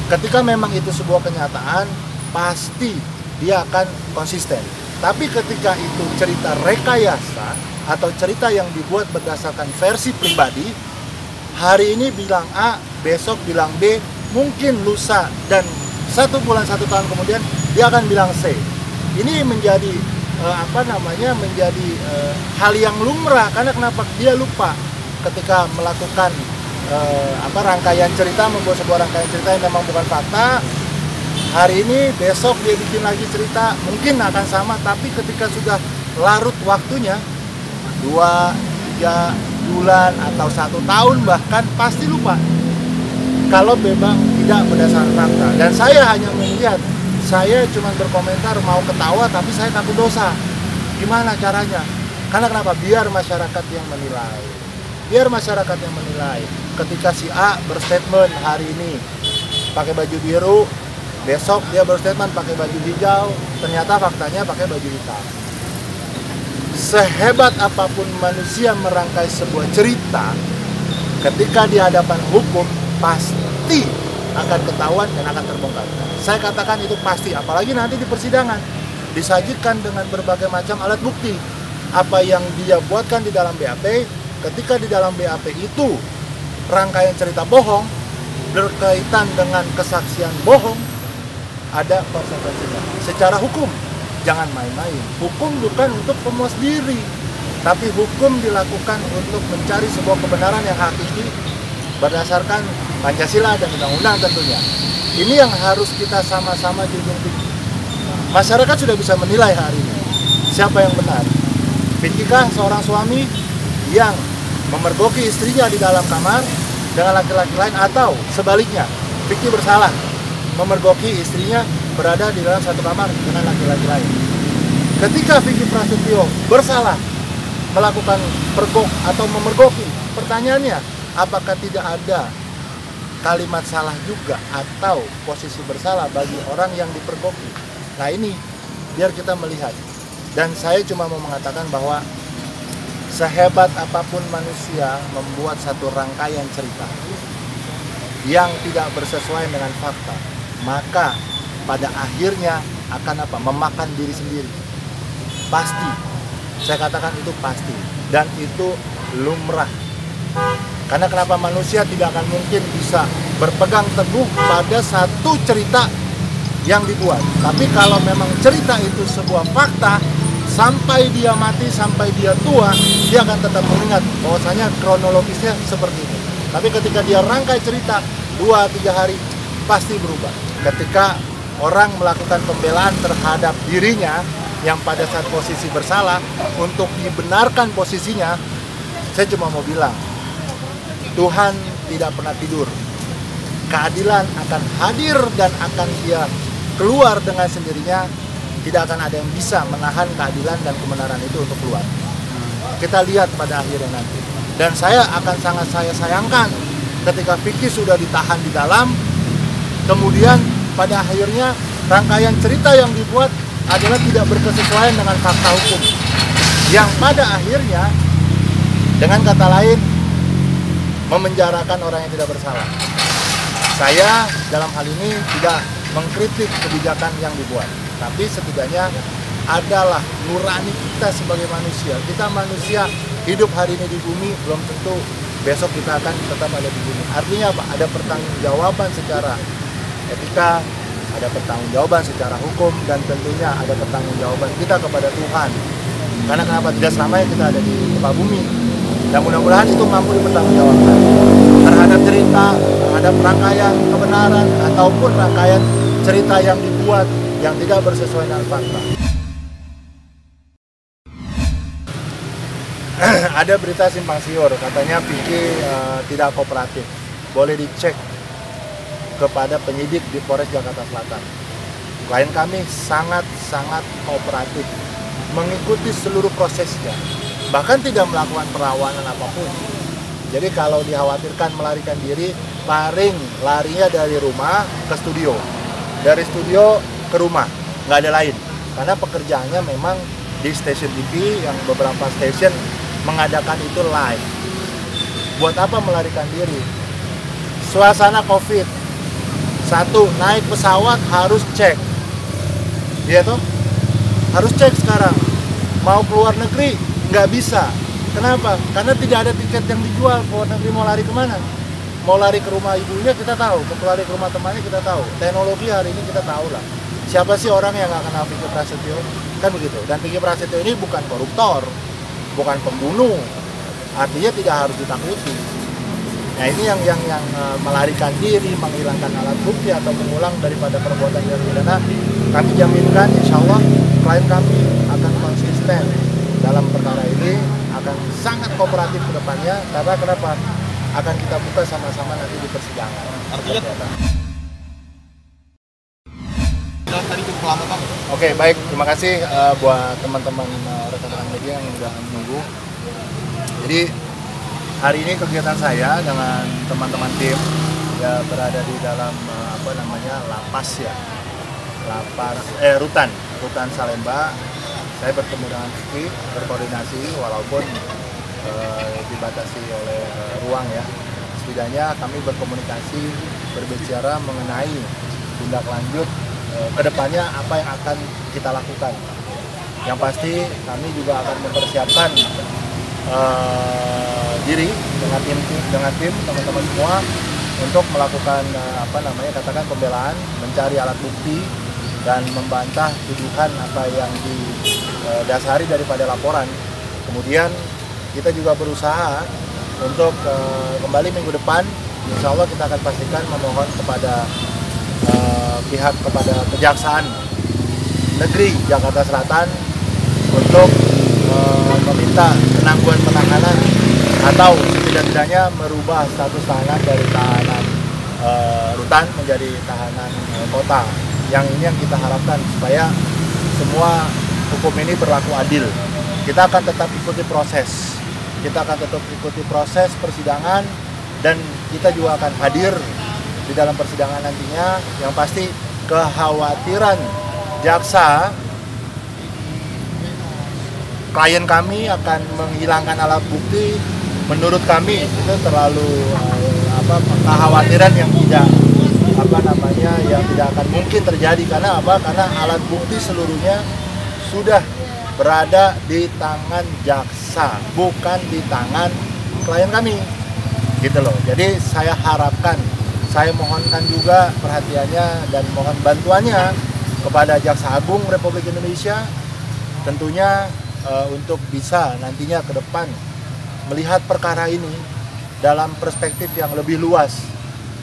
Ketika memang itu sebuah kenyataan, pasti dia akan konsisten. Tapi ketika itu cerita rekayasa atau cerita yang dibuat berdasarkan versi pribadi, hari ini bilang A, besok bilang B, mungkin lusa dan 1 bulan 1 tahun kemudian dia akan bilang C. Ini menjadi menjadi hal yang lumrah. Karena kenapa? Dia lupa ketika melakukan rangkaian cerita, membuat sebuah rangkaian cerita yang memang bukan fakta. Hari ini, besok dia bikin lagi cerita, mungkin akan sama, tapi ketika sudah larut waktunya 2-3 bulan atau 1 tahun bahkan, pasti lupa kalau memang tidak berdasarkan fakta. Dan saya hanya melihat, saya cuma berkomentar, mau ketawa tapi saya takut dosa. Gimana caranya? Karena kenapa? Biar masyarakat yang menilai. Biar masyarakat yang menilai. Ketika si A berstatement hari ini pakai baju biru, besok dia berstatement pakai baju hijau, ternyata faktanya pakai baju hitam. Sehebat apapun manusia merangkai sebuah cerita, ketika di hadapan hukum pasti akan ketahuan dan akan terbongkar. Saya katakan itu pasti, apalagi nanti di persidangan disajikan dengan berbagai macam alat bukti. Apa yang dia buatkan di dalam BAP, ketika di dalam BAP itu rangkaian cerita bohong berkaitan dengan kesaksian bohong, ada konsekuensinya. Secara hukum, jangan main-main. Hukum bukan untuk pemuas diri, tapi hukum dilakukan untuk mencari sebuah kebenaran yang hakiki berdasarkan Pancasila dan undang-undang tentunya. Ini yang harus kita sama-sama junjung tinggi. Masyarakat sudah bisa menilai hari ini siapa yang benar. Fikikah seorang suami yang memergoki istrinya di dalam kamar dengan laki-laki lain, atau sebaliknya, Vicky bersalah memergoki istrinya berada di dalam satu kamar dengan laki-laki lain. Ketika Vicky Prasetyo bersalah melakukan pergok atau memergoki, pertanyaannya, apakah tidak ada kalimat salah juga atau posisi bersalah bagi orang yang dipergoki? Nah ini biar kita melihat. Dan saya cuma mau mengatakan bahwa sehebat apapun manusia membuat satu rangkaian cerita yang tidak bersesuaian dengan fakta, maka pada akhirnya akan memakan diri sendiri. Pasti. Saya katakan itu pasti. Dan itu lumrah. Karena kenapa manusia tidak akan mungkin bisa berpegang teguh pada satu cerita yang dibuat. Tapi kalau memang cerita itu sebuah fakta, sampai dia mati, sampai dia tua, dia akan tetap mengingat bahwasanya kronologisnya seperti itu. Tapi ketika dia rangkai cerita 2-3 hari, pasti berubah. Ketika orang melakukan pembelaan terhadap dirinya yang pada saat posisi bersalah, untuk dibenarkan posisinya, saya cuma mau bilang, Tuhan tidak pernah tidur. Keadilan akan hadir dan akan dia keluar dengan sendirinya. Tidak akan ada yang bisa menahan keadilan dan kebenaran itu untuk keluar. Kita lihat pada akhirnya nanti. Dan saya akan sangat sayangkan ketika Vicky sudah ditahan di dalam, kemudian pada akhirnya rangkaian cerita yang dibuat adalah tidak berkesesuaian dengan fakta hukum. Yang pada akhirnya, dengan kata lain, memenjarakan orang yang tidak bersalah. Saya dalam hal ini tidak mengkritik kebijakan yang dibuat, tapi setidaknya adalah nurani kita sebagai manusia. Kita manusia hidup hari ini di bumi, belum tentu besok kita akan tetap ada di bumi. Artinya apa? Ada pertanggungjawaban secara etika, ada pertanggungjawaban secara hukum, dan tentunya ada pertanggungjawaban kita kepada Tuhan. Karena kenapa? Tidak selamanya kita ada di muka bumi. Dan mudah-mudahan itu mampu dipertanggungjawabkan terhadap cerita, terhadap rangkaian kebenaran, ataupun rangkaian cerita yang dibuat yang tidak bersesuaian dengan fakta. Ada berita simpang siur, katanya Vicky tidak kooperatif. Boleh dicek kepada penyidik di Polres Jakarta Selatan. Klien kami sangat-sangat kooperatif, mengikuti seluruh prosesnya, bahkan tidak melakukan perlawanan apapun. Jadi kalau dikhawatirkan melarikan diri, paling larinya dari rumah ke studio, dari studio ke rumah, nggak ada lain. Karena pekerjaannya memang di stasiun TV yang beberapa stasiun mengadakan itu live. Buat apa melarikan diri? Suasana COVID, Satu, naik pesawat harus cek. Iya toh? Harus cek sekarang. Mau keluar negeri nggak bisa. Kenapa? Karena tidak ada tiket yang dijual. Keluar negeri mau lari kemana? Mau lari ke rumah ibunya kita tahu, mau lari ke rumah temannya kita tahu. Teknologi hari ini kita tahu lah. Siapa sih orang yang nggak kenal Vicky Prasetyo? Kan begitu. Dan Vicky Prasetyo ini bukan koruptor, bukan pembunuh. Artinya tidak harus ditakuti. Nah ini yang melarikan diri, menghilangkan alat bukti atau mengulang daripada perbuatan yang pidana. Kami jaminkan insya Allah klien kami akan konsisten dalam perkara ini, akan sangat kooperatif ke depannya. Karena kenapa? Akan kita buka sama-sama nanti di persidangan. Artinya tadi cukup lama Pak. Oke, baik. Terima kasih buat teman-teman rekan-rekan media yang sudah menunggu. Jadi hari ini kegiatan saya dengan teman-teman tim ya berada di dalam lapas ya, rutan Salemba. Saya bertemu dengan Vicky, berkoordinasi walaupun dibatasi oleh ruang ya. Setidaknya kami berkomunikasi, berbicara mengenai tindak lanjut kedepannya apa yang akan kita lakukan. Yang pasti kami juga akan mempersiapkan diri dengan tim teman-teman semua untuk melakukan katakan pembelaan, mencari alat bukti dan membantah tuduhan apa yang didasari daripada laporan. Kemudian kita juga berusaha untuk kembali minggu depan, insya Allah kita akan pastikan memohon kepada kepada Kejaksaan Negeri Jakarta Selatan untuk meminta penangguhan penahanan atau setidak-tidaknya merubah status tahanan dari tahanan rutan menjadi tahanan kota. Yang ini yang kita harapkan supaya semua hukum ini berlaku adil. Kita akan tetap ikuti proses. Kita akan tetap ikuti proses persidangan dan kita juga akan hadir di dalam persidangan nantinya. Yang pasti kekhawatiran jaksa klien kami akan menghilangkan alat bukti, menurut kami itu terlalu kekhawatiran yang tidak akan mungkin terjadi. Karena apa? Karena alat bukti seluruhnya sudah berada di tangan jaksa, bukan di tangan klien kami, gitu loh. Jadi saya harapkan, saya mohonkan juga perhatiannya dan mohon bantuannya kepada Jaksa Agung Republik Indonesia, tentunya untuk bisa nantinya ke depan melihat perkara ini dalam perspektif yang lebih luas,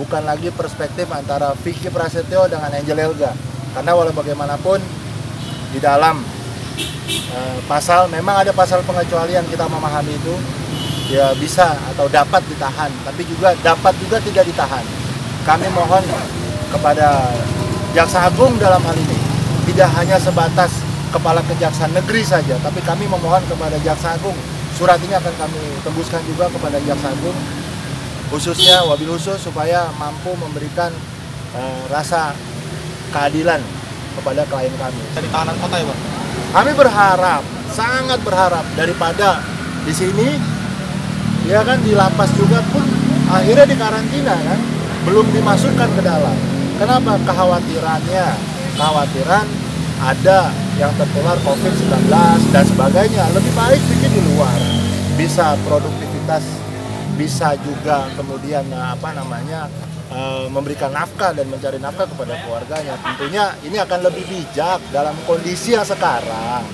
bukan lagi perspektif antara Vicky Prasetyo dengan Angel Elga. Karena walau bagaimanapun di dalam pasal, memang ada pasal pengecualian, kita memahami itu ya, bisa atau dapat ditahan, tapi juga dapat juga tidak ditahan. Kami mohon kepada Jaksa Agung dalam hal ini tidak hanya sebatas Kepala Kejaksaan Negeri saja, tapi kami memohon kepada Jaksa Agung. Surat ini akan kami tembuskan juga kepada Jaksa Agung, khususnya wabil khusus supaya mampu memberikan rasa keadilan kepada klien kami. Dari tahanan kota ya Pak? Kami berharap, sangat berharap, daripada di sini, ya kan di lapas juga pun akhirnya dikarantina kan, belum dimasukkan ke dalam. Kenapa? Kekhawatiran ada yang tertular COVID-19 dan sebagainya. Lebih baik bikin di luar, bisa produktivitas, bisa juga kemudian memberikan nafkah dan mencari nafkah kepada keluarganya. Tentunya ini akan lebih bijak dalam kondisi yang sekarang.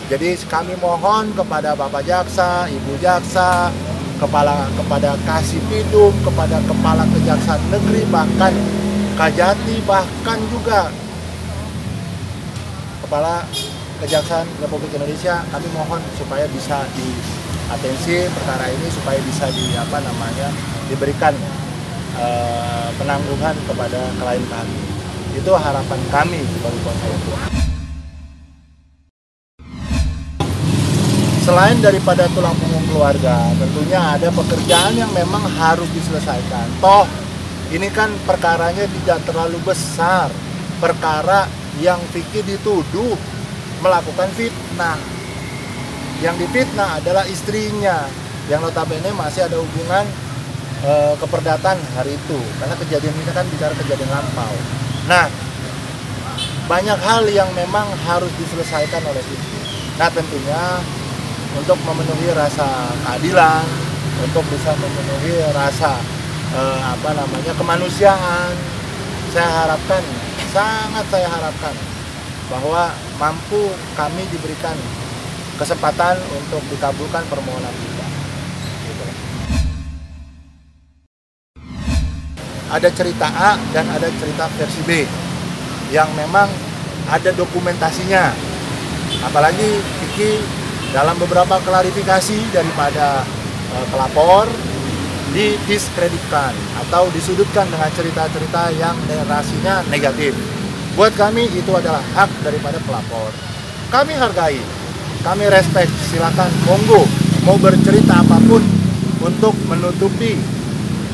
Jadi kami mohon kepada Bapak Jaksa, Ibu Jaksa, kepada Kasipidum, kepada Kepala Kejaksaan Negeri, bahkan Kajati, bahkan juga Kepala Kejaksaan Republik Indonesia, kami mohon supaya bisa diatensi perkara ini, supaya bisa diberikan penangguhan kepada klien kami. Itu harapan kami sebagai kuasa hukum. Selain daripada tulang punggung keluarga, tentunya ada pekerjaan yang memang harus diselesaikan. Toh, ini kan perkaranya tidak terlalu besar. Perkara yang Vicky dituduh melakukan fitnah. Yang difitnah adalah istrinya, yang notabene masih ada hubungan keperdatan hari itu, karena kejadian ini kan bicara kejadian lampau. Nah, banyak hal yang memang harus diselesaikan oleh itu. Nah, tentunya untuk memenuhi rasa keadilan, untuk bisa memenuhi rasa kemanusiaan, saya harapkan, sangat saya harapkan bahwa mampu kami diberikan kesempatan untuk dikabulkan permohonan kita. Gitu. Ada cerita A dan ada cerita versi B yang memang ada dokumentasinya. Apalagi Kiki dalam beberapa klarifikasi daripada pelapor didiskreditkan atau disudutkan dengan cerita-cerita yang narasinya negatif. Buat kami itu adalah hak daripada pelapor. Kami hargai, kami respect, silakan monggo mau bercerita apapun untuk menutupi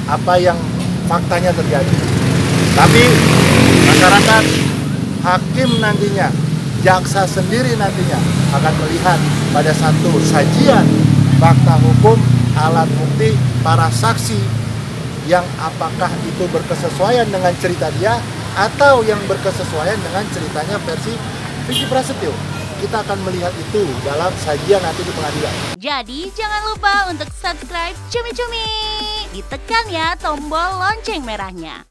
apa yang faktanya terjadi. Tapi masyarakat, hakim nantinya, jaksa sendiri nantinya akan melihat pada satu sajian fakta hukum, alat bukti, para saksi yang apakah itu berkesesuaian dengan cerita dia atau yang berkesesuaian dengan ceritanya versi Vicky Prasetyo. Kita akan melihat itu dalam sajian nanti di pengadilan. Jadi jangan lupa untuk subscribe Cumi Cumi. Ditekan ya tombol lonceng merahnya.